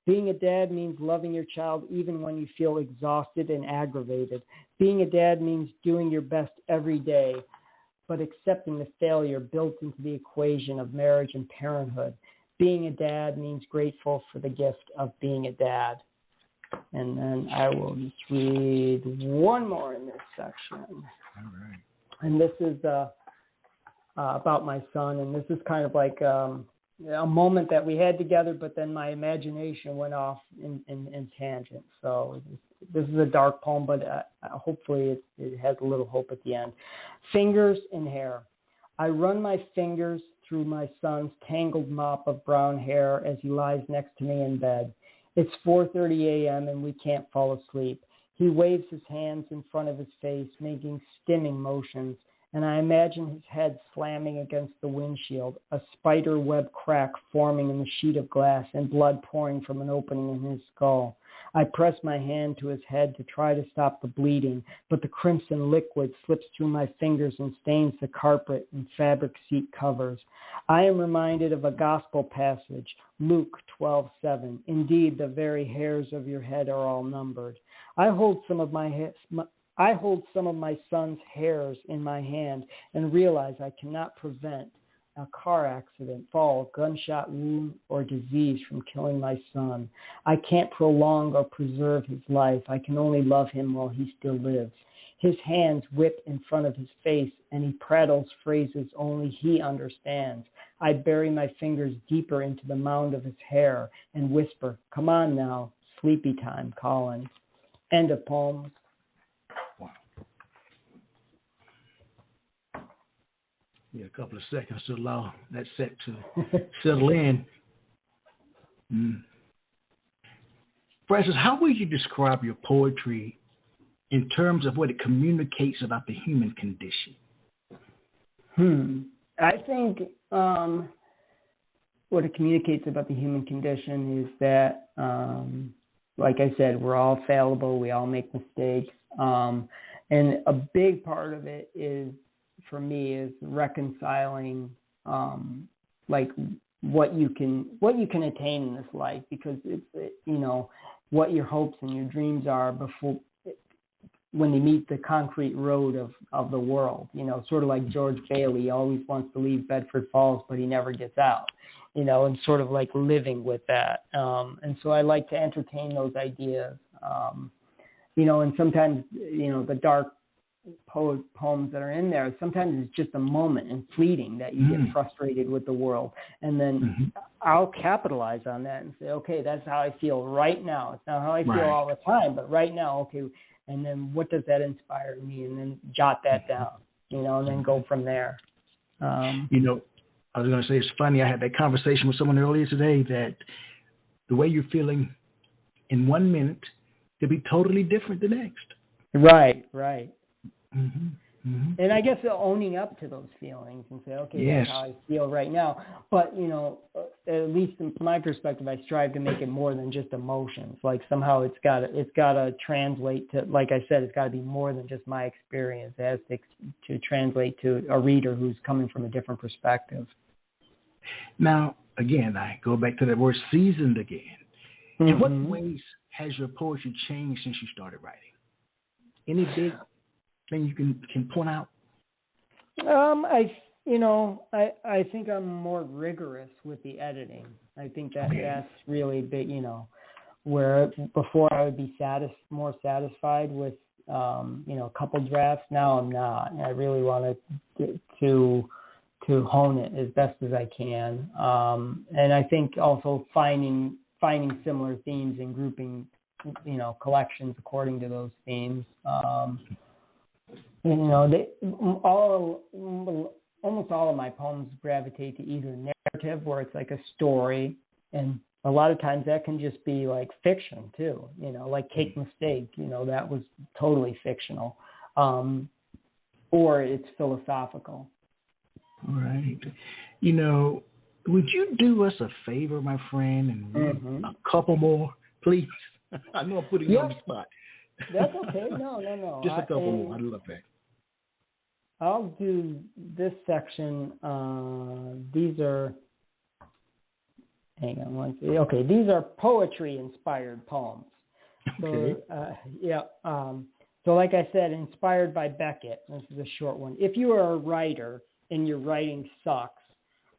Being a dad means loving your child even when you feel exhausted and aggravated. Being a dad means doing your best every day, but accepting the failure built into the equation of marriage and parenthood. Being a dad means grateful for the gift of being a dad. And then I will just read one more in this section. All right. And this is about my son, and this is kind of like a moment that we had together, but then my imagination went off in tangent. So this is a dark poem, but hopefully it has a little hope at the end. Fingers and hair. I run my fingers through my son's tangled mop of brown hair as he lies next to me in bed. It's 4:30 a.m. and we can't fall asleep. He waves his hands in front of his face, making stimming motions, and I imagine his head slamming against the windshield, a spider web crack forming in the sheet of glass and blood pouring from an opening in his skull. I press my hand to his head to try to stop the bleeding, but the crimson liquid slips through my fingers and stains the carpet and fabric seat covers. I am reminded of a gospel passage, Luke 12:7. Indeed, the very hairs of your head are all numbered. I hold some of my son's hairs in my hand and realize I cannot prevent a car accident, fall, gunshot wound, or disease from killing my son. I can't prolong or preserve his life. I can only love him while he still lives. His hands whip in front of his face, and he prattles phrases only he understands. I bury my fingers deeper into the mound of his hair and whisper, "Come on now, sleepy time, Colin." End of poem. Wow. Yeah, a couple of seconds to allow that set to settle in. Francis, how would you describe your poetry in terms of what it communicates about the human condition? I think what it communicates about the human condition is that, like I said, we're all fallible. We all make mistakes. And a big part of it is, for me, is reconciling like what you can attain in this life, because it's what your hopes and your dreams are before when they meet the concrete road of the world. Sort of like George Bailey, he always wants to leave Bedford Falls, but he never gets out. And sort of like living with that. And so I like to entertain those ideas. And sometimes the dark poems that are in there, sometimes it's just a moment and fleeting that you get frustrated with the world, and then I'll capitalize on that and say, okay, that's how I feel right now. It's not how I feel all the time, but right now, okay, and then what does that inspire me, and then jot that down, and then go from there. I was going to say, it's funny, I had that conversation with someone earlier today that the way you're feeling in 1 minute could be totally different the next. Right. And I guess owning up to those feelings and say, okay, that's how I feel right now. But, at least from my perspective, I strive to make it more than just emotions. Like somehow it's got to translate to, like I said, it's got to be more than just my experience. It has to translate to a reader who's coming from a different perspective. Now, again, I go back to that word seasoned again. In what ways has your poetry changed since you started writing? Any big thing you can point out? I think I'm more rigorous with the editing. I think that's really big, where before I would be more satisfied with, a couple drafts. Now I'm not. I really want to hone it as best as I can. And I think also finding similar themes and grouping, collections according to those themes. Almost all of my poems gravitate to either narrative, where it's like a story and a lot of times that can just be like fiction too, like Cake Mistake, that was totally fictional. Or it's philosophical. Right. Would you do us a favor, my friend, and read a couple more, please? I know I'm putting you on the spot. That's okay. No. Just a couple more. I'd love that. I'll do this section. These are, hang on one second. Okay, these are poetry-inspired poems. Okay. So like I said, inspired by Beckett. This is a short one. If you are a writer and your writing sucks,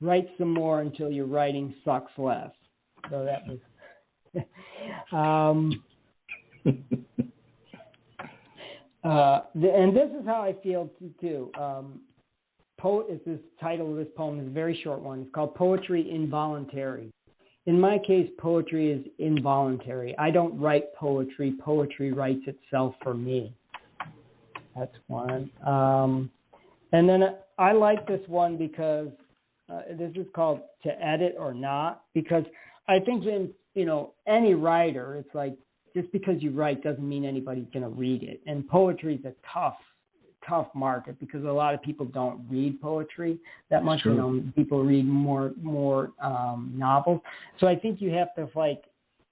write some more until your writing sucks less. So that was... and this is how I feel too. Is this title of this poem is a very short one. It's called Poetry Involuntary. In my case, poetry is involuntary. I don't write poetry. Poetry writes itself for me. That's one. And then I like this one because this is called To Edit or Not, because I think in, any writer, it's like, just because you write doesn't mean anybody's going to read it. And poetry is a tough market because a lot of people don't read poetry that much. People read more novels. So I think you have to,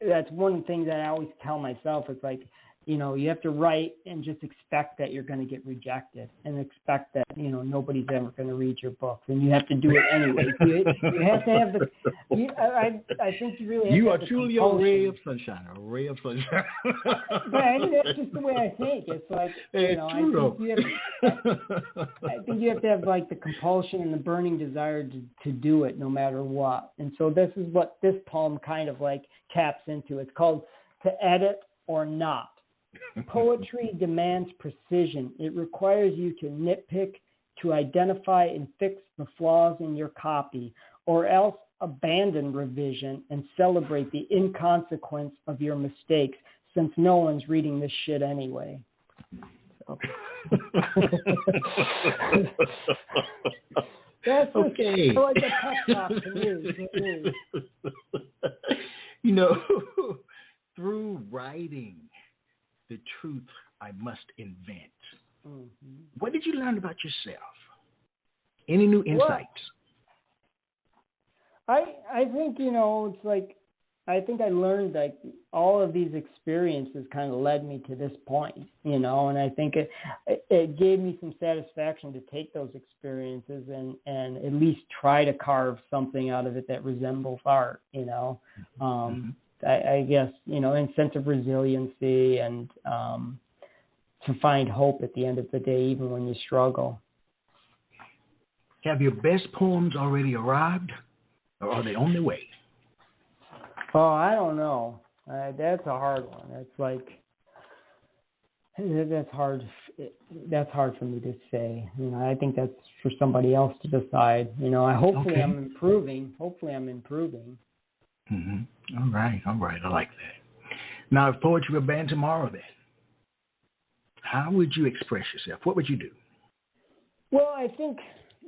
that's one thing that I always tell myself. It's like, you have to write and just expect that you're going to get rejected and expect that, nobody's ever going to read your book. And you have to do it anyway. You have to have I think you really have You to are have truly a ray of sunshine, a ray of sunshine. But I think that's just the way I think. It's like, I think you have to have like the compulsion and the burning desire to do it no matter what. And so this is what this poem kind of like taps into. It's called To Edit or Not. Poetry demands precision. It requires you to nitpick, to identify and fix the flaws in your copy, or else abandon revision and celebrate the inconsequence of your mistakes, since no one's reading this shit anyway. So. That's okay. I like a pep talk to me. Through writing, the truth I must invent. Mm-hmm. What did you learn about yourself? Any new insights? Well, I think, it's like, I think I learned like all of these experiences kind of led me to this point, and I think it gave me some satisfaction to take those experiences and at least try to carve something out of it that resembles art, Mm-hmm. I guess, in sense of resiliency and to find hope at the end of the day, even when you struggle. Have your best poems already arrived, or are they on their way? Oh, I don't know. That's a hard one. It's like, that's hard. That's hard for me to say. I think that's for somebody else to decide. Hopefully I'm improving. Mm-hmm. All right. I like that. Now, if poetry were banned tomorrow, then how would you express yourself? What would you do? Well, I think,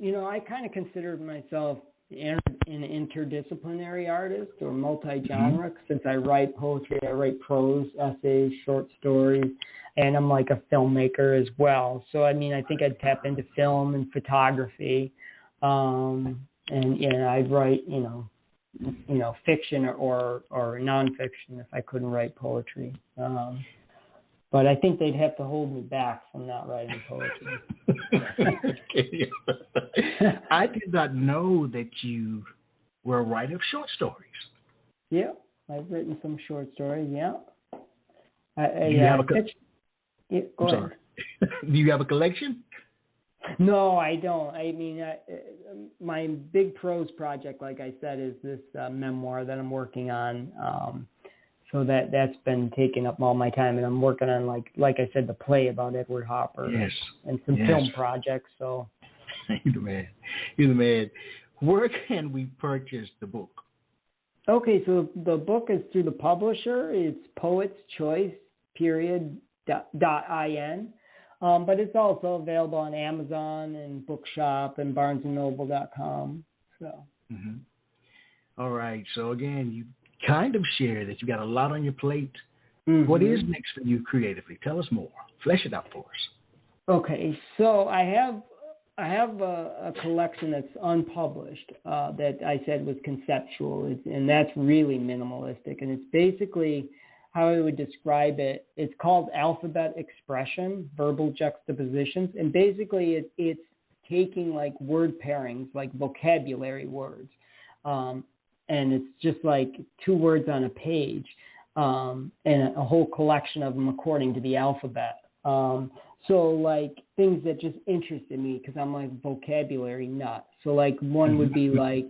I kind of considered myself an interdisciplinary artist or multi-genre, since I write poetry, I write prose, essays, short stories, and I'm like a filmmaker as well. So, I think I'd tap into film and photography, and I'd write, fiction or nonfiction if I couldn't write poetry. But I think they'd have to hold me back from not writing poetry. I did not know that you were a writer of short stories. Yeah, I've written some short stories, yeah. Do you have a collection? No, I don't. My big prose project, like I said, is this memoir that I'm working on. So that's been taking up all my time, and I'm working on like I said, the play about Edward Hopper, and some film projects. So you're the man. Where can we purchase the book? Okay, so the book is through the publisher. It's poetschoice.in. But it's also available on Amazon and Bookshop and BarnesandNoble.com. So. Mm-hmm. All right. So again, you kind of shared that you got a lot on your plate. Mm-hmm. What is next for you creatively? Tell us more. Flesh it out for us. Okay, so I have a collection that's unpublished that I said was conceptual, and that's really minimalistic. And it's basically how I would describe it. It's called Alphabet Expression, Verbal Juxtapositions. And basically it's taking like word pairings, like vocabulary words. And it's just like 2 words on a page and a whole collection of them according to the alphabet. So like things that just interested me because I'm like vocabulary nut. So like one would be like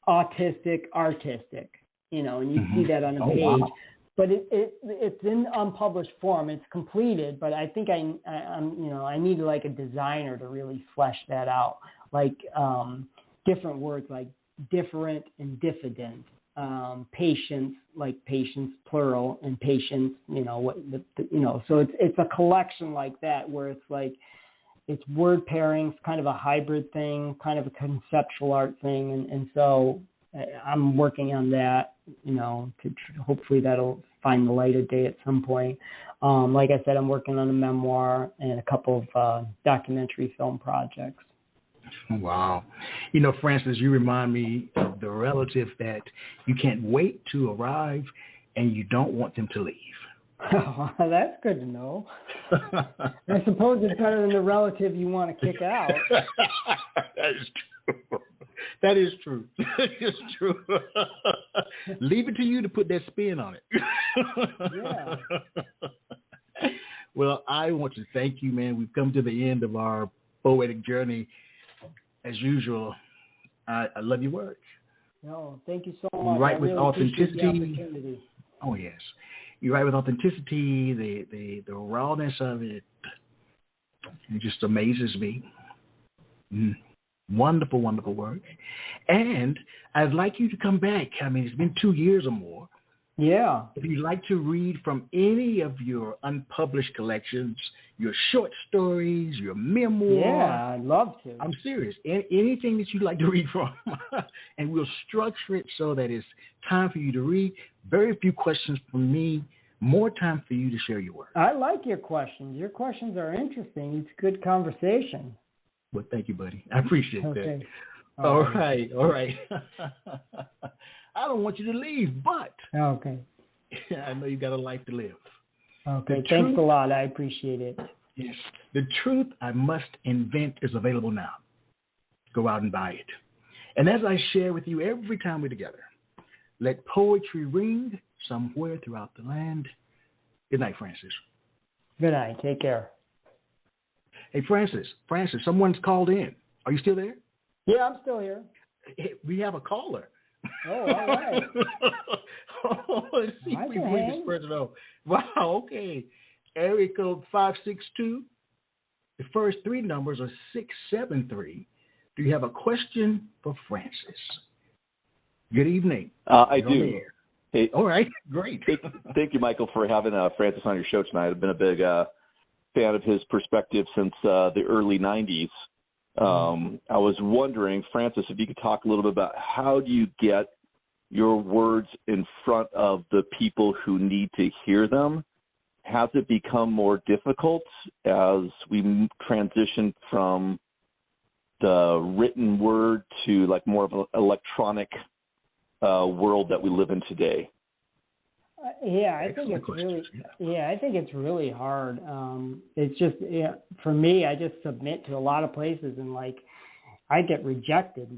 autistic, artistic, and you see that on a page. Wow. But it's in unpublished form. It's completed, but I think I need like a designer to really flesh that out. Like different words like different and diffident. Patience, like patience plural, and patience, so it's a collection like that where it's like it's word pairings, kind of a hybrid thing, kind of a conceptual art thing, and so I'm working on that, to hopefully that'll find the light of day at some point. Like I said, I'm working on a memoir and a couple of documentary film projects. Wow. Francis, you remind me of the relative that you can't wait to arrive and you don't want them to leave. Oh, that's good to know. I suppose it's better than the relative you want to kick out. That is true. It's true. Leave it to you to put that spin on it. Yeah. Well, I want to thank you, man. We've come to the end of our poetic journey. As usual, I love your work. No, thank you so much. You write with really authenticity. Oh, yes. You write with authenticity, the rawness of it. It just amazes me. Wonderful, wonderful work. And I'd like you to come back. I mean, it's been 2 years or more. Yeah. If you'd like to read from any of your unpublished collections, your short stories, your memoir. Yeah, I'd love to. I'm serious. Anything that you'd like to read from. And we'll structure it so that it's time for you to read. Very few questions from me. More time for you to share your work. I like your questions. Your questions are interesting. It's good conversation. Well, thank you, buddy. I appreciate that. All right. I don't want you to leave, but okay. I know you got a life to live. Okay, thanks a lot. I appreciate it. Yes. The Truth I Must Invent is available now. Go out and buy it. And as I share with you every time we're together, let poetry ring somewhere throughout the land. Good night, Francis. Good night. Take care. Hey, Francis, someone's called in. Are you still there? Yeah, I'm still here. Hey, we have a caller. Oh, all right. Let's see if we bring this person on. Wow, okay. Area code 562. The first 3 numbers are 673. Do you have a question for Francis? Good evening. I do. Hey, all right, great. Thank you, Michael, for having Francis on your show tonight. I've been a big fan of his perspective since the early 90s. I was wondering, Francis, if you could talk a little bit about how do you get your words in front of the people who need to hear them? Has it become more difficult as we transition from the written word to like more of an electronic world that we live in today? I think it's really hard. It's just for me, I just submit to a lot of places, and like I get rejected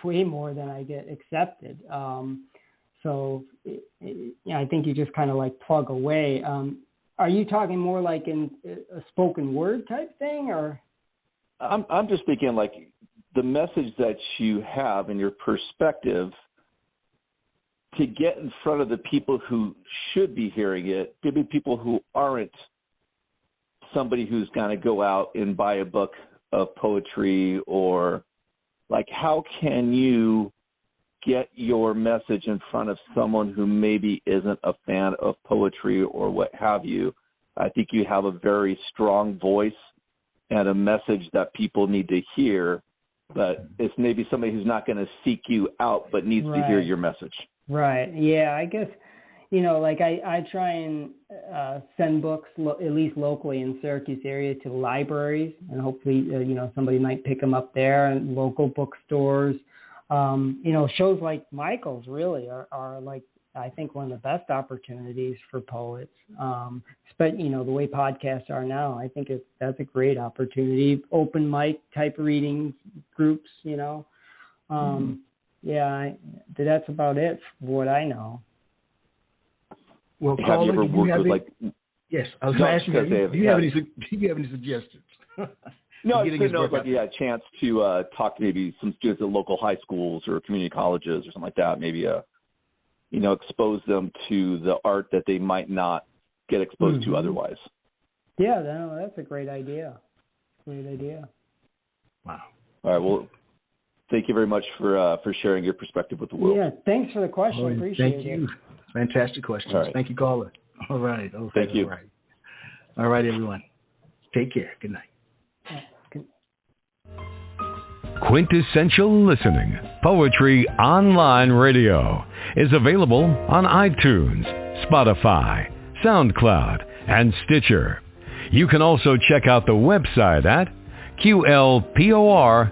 way more than I get accepted. So I think you just kind of like plug away. Are you talking more like in a spoken word type thing, or? I'm just thinking like the message that you have and your perspective to get in front of the people who should be hearing it, maybe people who aren't somebody who's going to go out and buy a book of poetry, or like how can you get your message in front of someone who maybe isn't a fan of poetry or what have you? I think you have a very strong voice and a message that people need to hear, but it's maybe somebody who's not going to seek you out but needs to hear your message. Right. Yeah, I guess, like I try and send books, at least locally in Syracuse area, to libraries, and hopefully, somebody might pick them up there, and local bookstores. Shows like Michael's really are like, I think, one of the best opportunities for poets. But, the way podcasts are now, I think that's a great opportunity. Open mic type reading groups, Yeah, that's about it for what I know. Well, have you ever worked with Yes, I was going to ask you, do you have any suggestions? No, I just know if you had a chance to talk to maybe some students at local high schools or community colleges or something like that, maybe expose them to the art that they might not get exposed to otherwise. Yeah, that's a great idea. Wow. All right, well, thank you very much for sharing your perspective with the world. Yeah, thanks for the question. Appreciate it. Thank you. Fantastic questions. Right. Thank you, caller. All right. Okay, thank you. All right, everyone. Take care. Good night. Quintessential Listening, Poetry Online Radio, is available on iTunes, Spotify, SoundCloud, and Stitcher. You can also check out the website at QLPOR.com.